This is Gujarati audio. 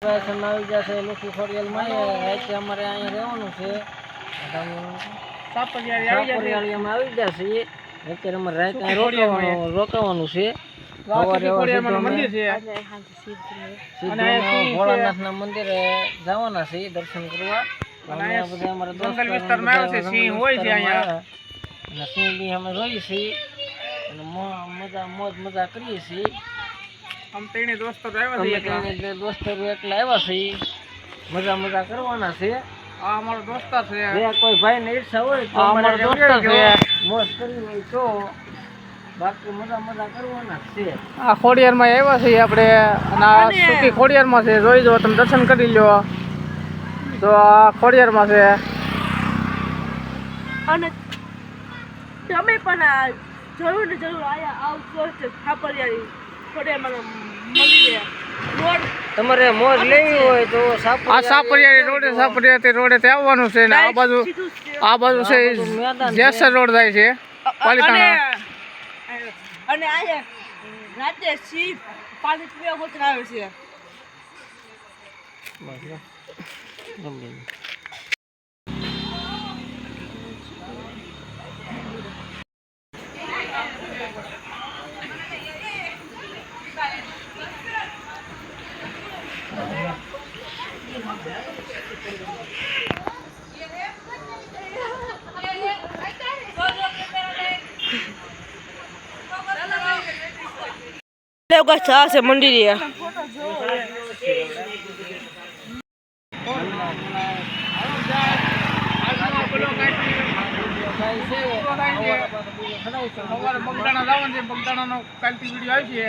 લોકેશન આવી જશે લુખી ખોડિયાલમાં રાતે અમારે અહીંયા રહેવાનું છે સાપરિયાળીમાં આવી જશે અત્યારે અમારે રાતે રોકાવાનું છે ભોળાનાથના મંદિરે જવાના છે દર્શન કરવા બધા અમારા સિંહ હોય છે અહીંયા અને સિંહ બી અમે જોઈએ છીએ અને મોજ મજા કરીએ છીએ हम तेने दोस्तों ड्राइवर दिए दोस्तों એટલે આવ્યા છે મજા કરવાના છે આ અમારો દોસ્તા છે જે કોઈ ભાઈ ને ઈચ્છા હોય તો અમારો દોસ્તા છે મોજ કરવી હોય તો બાકી મજા કરવાના છે આ ખોડિયારમાં આવ્યા છે આપણે અને આ સુકી ખોડિયારમાં છે જોઈ જો તમે દર્શન કરી લ્યો તો આ ખોડિયારમાં છે અને તમે પણ જરૂર ને જરૂર આયા આવજો સાપરિયાળી તમારે મોજ લેવી હોય તો આ સાપરિયાળી રોડે તે આવવાનું છે ને આ બાજુ છે જેસર રોડ જાય છે પાલિતાણા અને આયા રાતે સિંહ પાણી પીવા હોત આવે છે છે મંદિર બગદાણા જવાનું છે બગદાણાનો કાલથી વિડીયો આવી છે